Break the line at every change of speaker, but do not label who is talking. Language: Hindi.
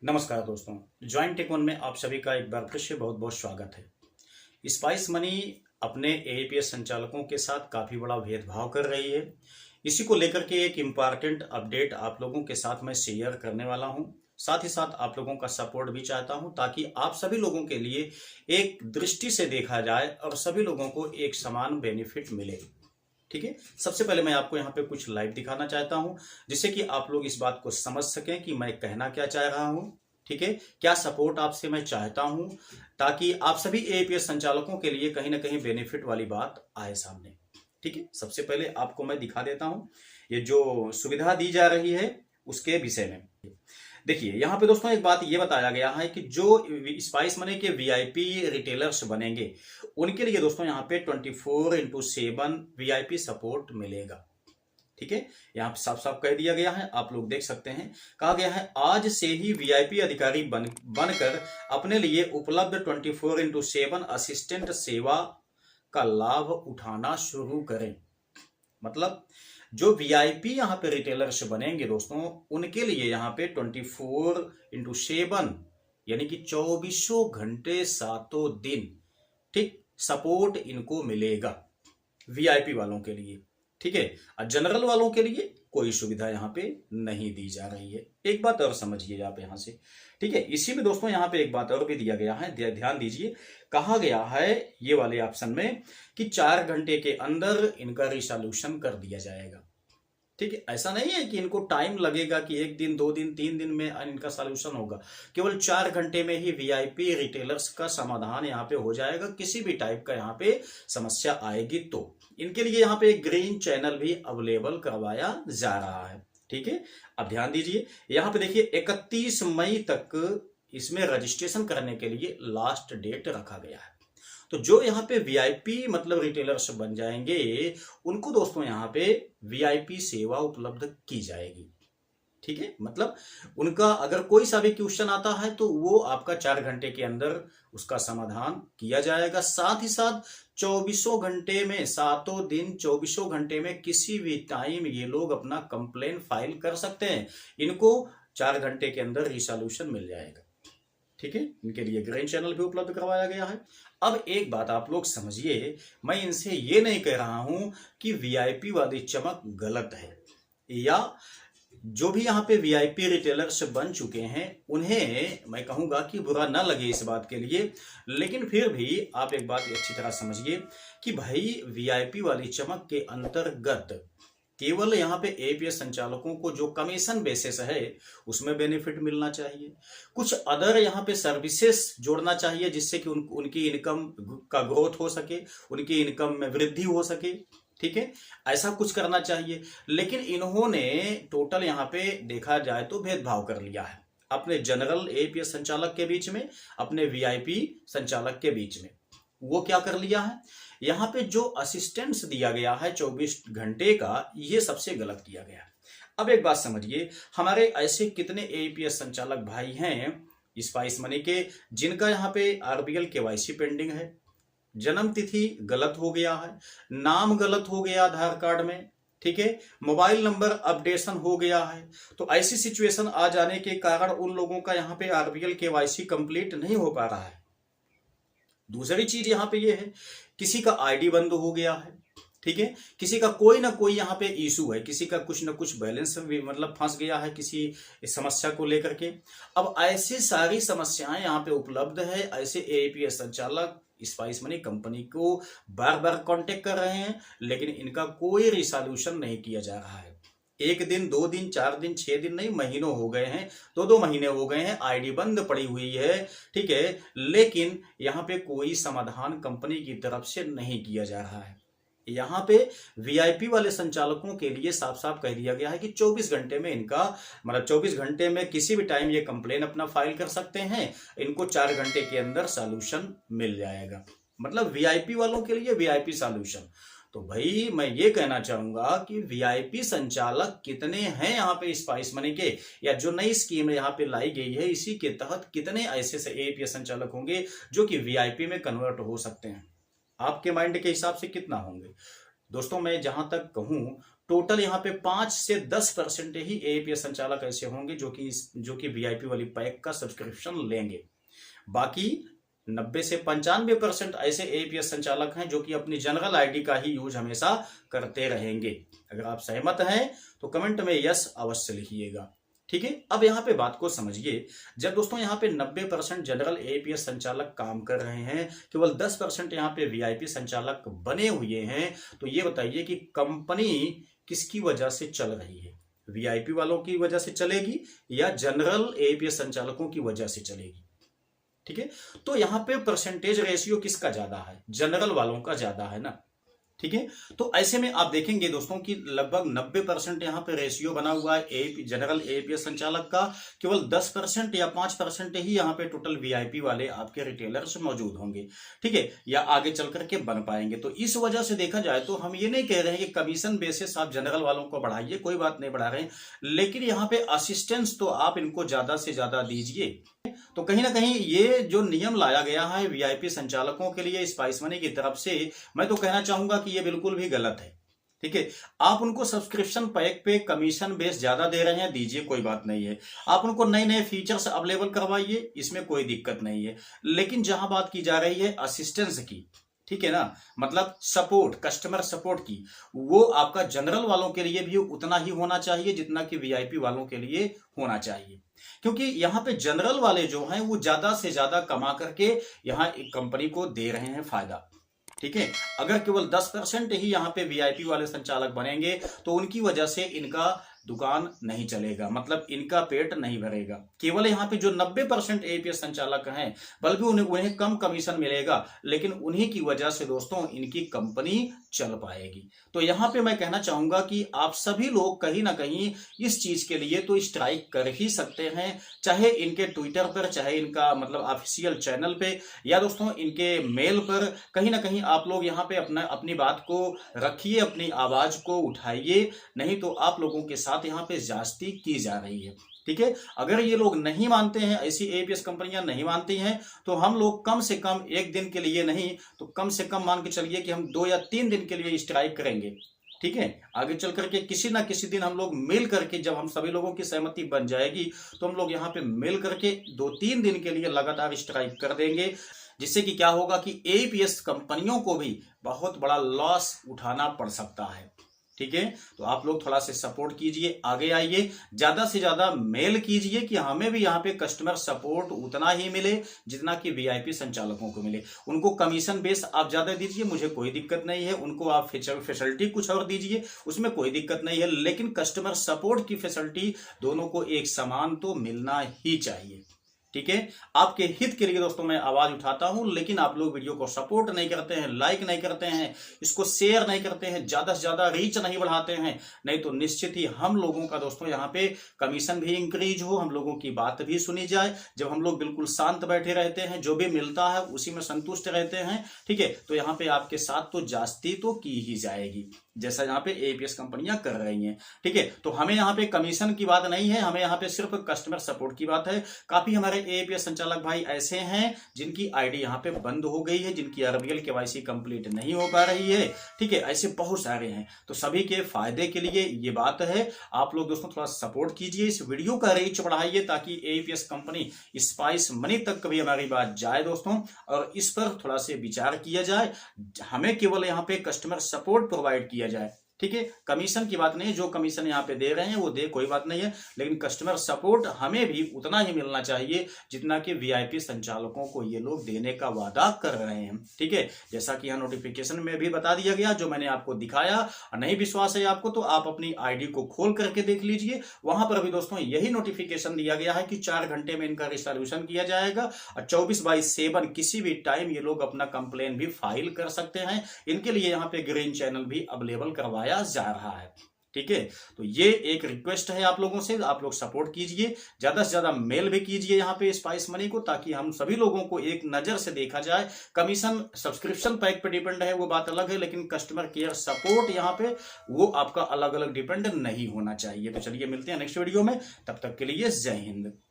नमस्कार दोस्तों, जॉइंट टेक वन में आप सभी का एक बार फिर से बहुत बहुत स्वागत है। स्पाइस मनी अपने एईपीएस संचालकों के साथ काफ़ी बड़ा भेदभाव कर रही है। इसी को लेकर के एक इम्पॉर्टेंट अपडेट आप लोगों के साथ मैं शेयर करने वाला हूं। साथ ही साथ आप लोगों का सपोर्ट भी चाहता हूं ताकि आप सभी लोगों के लिए एक दृष्टि से देखा जाए और सभी लोगों को एक समान बेनिफिट मिले। ठीक है, सबसे पहले मैं आपको यहाँ पे कुछ लाइव दिखाना चाहता हूँ जिससे कि आप लोग इस बात को समझ सकें कि मैं कहना क्या चाह रहा हूँ। ठीक है, क्या सपोर्ट आपसे मैं चाहता हूँ ताकि आप सभी एपीएस संचालकों के लिए कहीं ना कहीं बेनिफिट वाली बात आए सामने। ठीक है, सबसे पहले आपको मैं दिखा देता हूँ ये जो सुविधा दी जा रही है उसके विषय में। देखिए यहाँ पे दोस्तों एक बात ये बताया गया है कि जो स्पाइस मनी के वीआईपी रिटेलर्स बनेंगे उनके लिए दोस्तों यहाँ पे 24/7 वीआईपी सपोर्ट मिलेगा। ठीक है, यहाँ पे साफ साफ कह दिया गया है, आप लोग देख सकते हैं। कहा गया है आज से ही वीआईपी अधिकारी बनकर अपने लिए उपलब्ध 24/7 असिस्टेंट सेवा का लाभ उठाना शुरू करें। मतलब जो वीआईपी यहाँ पे रिटेलर्स बनेंगे दोस्तों उनके लिए यहाँ पे 24/7 यानी कि 24 घंटे 7 दिन ठीक सपोर्ट इनको मिलेगा वीआईपी वालों के लिए। ठीक है, और जनरल वालों के लिए कोई सुविधा यहाँ पे नहीं दी जा रही है। एक बात और समझिए आप यहाँ से। ठीक है, इसी में दोस्तों यहाँ पे एक बात और भी दिया गया है, ध्यान दीजिए। कहा गया है ये वाले ऑप्शन में कि 4 घंटे के अंदर इनका रिसोल्यूशन कर दिया जाएगा। ठीक है, ऐसा नहीं है कि इनको टाइम लगेगा कि 1 दिन 2 दिन 3 दिन में इनका सॉल्यूशन होगा। केवल 4 घंटे में ही वीआईपी रिटेलर्स का समाधान यहाँ पे हो जाएगा। किसी भी टाइप का यहाँ पे समस्या आएगी तो इनके लिए यहाँ पे एक ग्रीन चैनल भी अवेलेबल करवाया जा रहा है। ठीक है, अब ध्यान दीजिए यहाँ पे देखिए 31 मई तक इसमें रजिस्ट्रेशन करने के लिए लास्ट डेट रखा गया है। तो जो यहाँ पे वीआईपी मतलब रिटेलर्स बन जाएंगे उनको दोस्तों यहाँ पे वीआईपी सेवा उपलब्ध की जाएगी। ठीक है, मतलब उनका अगर कोई सा भी क्वेश्चन आता है तो वो आपका 4 घंटे के अंदर उसका समाधान किया जाएगा। साथ ही साथ 24 घंटे में 7 दिन 24 घंटे में किसी भी टाइम ये लोग अपना कंप्लेन फाइल कर सकते हैं। इनको 4 घंटे के अंदर रिसोल्यूशन मिल जाएगा। ठीक है, इनके लिए ग्रीन चैनल भी उपलब्ध करवाया गया है। अब एक बात आप लोग समझिए, मैं इनसे ये नहीं कह रहा हूं कि वीआईपी वाली चमक गलत है या जो भी यहाँ पे वीआईपी रिटेलर्स बन चुके हैं उन्हें मैं कहूंगा कि बुरा ना लगे इस बात के लिए। लेकिन फिर भी आप एक बात अच्छी तरह समझिए कि भाई वीआईपी वाली चमक के अंतर्गत केवल यहाँ पे एपीएस संचालकों को जो कमीशन बेसिस है उसमें बेनिफिट मिलना चाहिए। कुछ अदर यहाँ पे सर्विसेज जोड़ना चाहिए जिससे कि उनकी इनकम का ग्रोथ हो सके, उनकी इनकम में वृद्धि हो सके। ठीक है, ऐसा कुछ करना चाहिए। लेकिन इन्होंने टोटल यहाँ पे देखा जाए तो भेदभाव कर लिया है अपने जनरल एपीएस संचालक के बीच में, अपने वीआईपी संचालक के बीच में। वो क्या कर लिया है, यहाँ पे जो असिस्टेंस दिया गया है 24 घंटे का, ये सबसे गलत किया गया है। अब एक बात समझिए, हमारे ऐसे कितने एपीएस संचालक भाई हैं स्पाइस मनी के जिनका यहाँ पे आरबीएल केवाईसी पेंडिंग है, जन्म तिथि गलत हो गया है, नाम गलत हो गया आधार कार्ड में, ठीक है, मोबाइल नंबर अपडेशन हो गया है। तो ऐसी सिचुएशन आ जाने के कारण उन लोगों का यहाँ पे आरबीएल केवाईसी कंप्लीट नहीं हो पा रहा है। दूसरी चीज यहाँ पे ये है, किसी का आईडी बंद हो गया है। ठीक है, किसी का कोई ना कोई यहाँ पे इशू है, किसी का कुछ ना कुछ बैलेंस भी मतलब फंस गया है किसी समस्या को लेकर के। अब ऐसी सारी समस्याएं यहाँ पे उपलब्ध है। ऐसे एपीएस संचालक स्पाइस मनी कंपनी को बार बार कांटेक्ट कर रहे हैं लेकिन इनका कोई रिसोल्यूशन नहीं किया जा रहा है। 1 दिन 2 दिन 4 दिन 6 दिन नहीं, महीनों हो गए हैं, 2 महीने हो गए हैं, आईडी बंद पड़ी हुई है। ठीक है, लेकिन यहाँ पे कोई समाधान कंपनी की तरफ से नहीं किया जा रहा है। यहाँ पे वीआईपी वाले संचालकों के लिए साफ साफ कह दिया गया है कि 24 घंटे में इनका मतलब 24 घंटे में किसी भी टाइम ये कंप्लेन अपना फाइल कर सकते हैं। इनको 4 घंटे के अंदर सॉल्यूशन मिल जाएगा। मतलब वीआईपी वालों के लिए वीआईपी सॉल्यूशन। तो भाई मैं ये कहना चाहूंगा कि वीआईपी संचालक कितने हैं यहाँ पे स्पाइस मनी के, या जो नई स्कीम यहाँ पे लाई गई है इसी के तहत कितने ऐसे एपीएस संचालक होंगे जो कि वीआईपी में कन्वर्ट हो सकते हैं। आपके माइंड के हिसाब से कितना होंगे दोस्तों? मैं जहां तक कहूं टोटल यहाँ पे 5 से 10% ही एपीएस संचालक ऐसे होंगे जो कि वीआईपी वाली पैक का सब्सक्रिप्शन लेंगे। बाकी 90 से 95% ऐसे एपीएस संचालक हैं जो कि अपनी जनरल आईडी का ही यूज हमेशा करते रहेंगे। अगर आप सहमत हैं तो कमेंट में यस अवश्य लिखिएगा। ठीक है, अब यहाँ पे बात को समझिए। जब दोस्तों यहाँ पे 90% जनरल एपीएस संचालक काम कर रहे हैं, केवल 10% यहाँ पे वीआईपी संचालक बने हुए हैं, तो ये बताइए कि कंपनी किसकी वजह से चल रही है? वीआईपी वालों की वजह से चलेगी या जनरल एपीएस संचालकों की वजह से चलेगी? ठीक है, तो यहाँ पे परसेंटेज रेशियो किसका ज्यादा है? जनरल वालों का ज्यादा है ना। ठीक है, तो ऐसे में आप देखेंगे दोस्तों कि लगभग 90% यहाँ पे रेशियो बना हुआ है जनरल एपीएस संचालक का, केवल 10% या 5% ही यहाँ पे टोटल वीआईपी वाले आपके रिटेलर्स मौजूद होंगे। ठीक है, या आगे चल करके बन पाएंगे। तो इस वजह से देखा जाए तो हम ये नहीं कह रहे हैं कि कमीशन बेसिस आप जनरल वालों को बढ़ाइए, कोई बात नहीं बढ़ा रहे हैं, लेकिन यहाँ पे असिस्टेंस तो आप इनको ज्यादा से ज्यादा दीजिए। तो कहीं ना कहीं ये जो नियम लाया गया है वीआईपी संचालकों के लिए स्पाइस मनी की तरफ से, मैं तो कहना चाहूंगा कि ये बिल्कुल भी गलत है। ठीक है, आप उनको सब्सक्रिप्शन पैक पे कमीशन बेस ज्यादा दे रहे हैं, दीजिए, कोई बात नहीं है। आप उनको नए नए फीचर्स अवेलेबल करवाइए, इसमें कोई दिक्कत नहीं है। लेकिन जहां बात की जा रही है असिस्टेंस की, ठीक है ना, मतलब सपोर्ट, कस्टमर सपोर्ट की, वो आपका जनरल वालों के लिए भी उतना ही होना चाहिए जितना कि वीआईपी वालों के लिए होना चाहिए। क्योंकि यहाँ पे जनरल वाले जो हैं वो ज्यादा से ज्यादा कमा करके यहाँ एक कंपनी को दे रहे हैं फायदा। ठीक है, अगर केवल 10% ही यहाँ पे वीआईपी वाले संचालक बनेंगे तो उनकी वजह से इनका दुकान नहीं चलेगा, मतलब इनका पेट नहीं भरेगा। केवल यहाँ पे जो 90% एपीएस संचालक हैं, बल्कि उन्हें कम कमीशन मिलेगा, लेकिन उन्हीं की वजह से दोस्तों इनकी कंपनी चल पाएगी। तो यहाँ पे मैं कहना चाहूंगा कि आप सभी लोग कहीं ना कहीं इस चीज के लिए तो स्ट्राइक कर ही सकते हैं, चाहे इनके ट्विटर पर, चाहे इनका मतलब ऑफिशियल चैनल पे, या दोस्तों इनके मेल पर। कहीं ना कहीं आप लोग यहाँ पे अपनी बात को रखिए, अपनी आवाज को उठाइए, नहीं तो आप लोगों के साथ यहाँ पे ज्यादती की जा रही है। ठीक है, अगर ये लोग नहीं मानते हैं, ऐसी एपीएस कंपनियां नहीं मानती हैं, तो हम लोग कम से कम एक दिन के लिए नहीं तो कम से कम मान के चलिए कि हम 2 या 3 दिन के लिए स्ट्राइक करेंगे। ठीक है, आगे चल करके किसी ना किसी दिन हम लोग मिल करके, जब हम सभी लोगों की सहमति बन जाएगी, तो हम लोग यहाँ पे मिल करके 2-3 दिन के लिए लगातार स्ट्राइक कर देंगे, जिससे कि क्या होगा कि एपीएस कंपनियों को भी बहुत बड़ा लॉस उठाना पड़ सकता है। ठीक है, तो आप लोग थोड़ा से सपोर्ट कीजिए, आगे आइए, ज्यादा से ज्यादा मेल कीजिए कि हमें भी यहाँ पे कस्टमर सपोर्ट उतना ही मिले जितना कि वीआईपी संचालकों को मिले। उनको कमीशन बेस आप ज्यादा दीजिए, मुझे कोई दिक्कत नहीं है। उनको आप फैसिलिटी कुछ और दीजिए, उसमें कोई दिक्कत नहीं है, लेकिन कस्टमर सपोर्ट की फैसिलिटी दोनों को एक समान तो मिलना ही चाहिए। ठीक है, आपके हित के लिए दोस्तों मैं आवाज उठाता हूं, लेकिन आप लोग वीडियो को सपोर्ट नहीं करते हैं, लाइक नहीं करते हैं, इसको शेयर नहीं करते हैं, ज्यादा से ज्यादा रीच नहीं बढ़ाते हैं, नहीं तो निश्चित ही हम लोगों का दोस्तों यहाँ पे कमीशन भी इंक्रीज हो, हम लोगों की बात भी सुनी जाए। जब हम लोग बिल्कुल शांत बैठे रहते हैं, जो भी मिलता है उसी में संतुष्ट रहते हैं, ठीक है, तो यहाँ पे आपके साथ तो जास्ती तो की ही जाएगी, जैसा यहाँ पे एपीएस कंपनियां कर रही हैं। ठीक है, तो हमें यहाँ पे कमीशन की बात नहीं है, हमें यहाँ पे सिर्फ कस्टमर सपोर्ट की बात है। काफी हमारे एपीएस संचालक भाई ऐसे हैं जिनकी आईडी यहाँ पे बंद हो गई है, जिनकी आरबीएल केवाईसी कंप्लीट नहीं हो पा रही है। ठीक है, ऐसे बहुत सारे हैं, तो सभी के फायदे के लिए ये बात है। आप लोग दोस्तों थोड़ा सपोर्ट कीजिए, इस वीडियो का रीच बढ़ाइए, ताकि एपीएस कंपनी स्पाइस मनी तक कभी हमारी बात जाए दोस्तों, और इस पर थोड़ा से विचार किया जाए। हमें केवल यहाँ पे कस्टमर सपोर्ट प्रोवाइड किया जाए। ठीक है, कमीशन की बात नहीं है, जो कमीशन यहाँ पे दे रहे हैं वो दे, कोई बात नहीं है, लेकिन कस्टमर सपोर्ट हमें भी उतना ही मिलना चाहिए जितना कि वीआईपी संचालकों को ये लोग देने का वादा कर रहे हैं। ठीक है, जैसा कि यहाँ नोटिफिकेशन में भी बता दिया गया, जो मैंने आपको दिखाया। नहीं विश्वास है आपको तो आप अपनी आईडी को खोल करके देख लीजिए, वहां पर भी दोस्तों यही नोटिफिकेशन दिया गया है कि 4 घंटे में इनका रिजोल्यूशन किया जाएगा, और 24/7 किसी भी टाइम ये लोग अपना कंप्लेन भी फाइल कर सकते हैं। इनके लिए यहाँ पे ग्रीन चैनल भी अवेलेबल करवाया जा रहा है। ठीक है, तो ये एक रिक्वेस्ट है आप लोगों से, आप लोग सपोर्ट कीजिए, ज्यादा से ज्यादा मेल भी कीजिए यहाँ पे स्पाइस मनी को, ताकि हम सभी लोगों को एक नजर से देखा जाए। कमीशन सब्सक्रिप्शन पैक पे डिपेंड है, वो बात अलग है, लेकिन कस्टमर केयर सपोर्ट यहाँ पे वो आपका अलग अलग डिपेंड नहीं होना चाहिए। तो चलिए मिलते हैं नेक्स्ट वीडियो में, तब तक के लिए जय हिंद।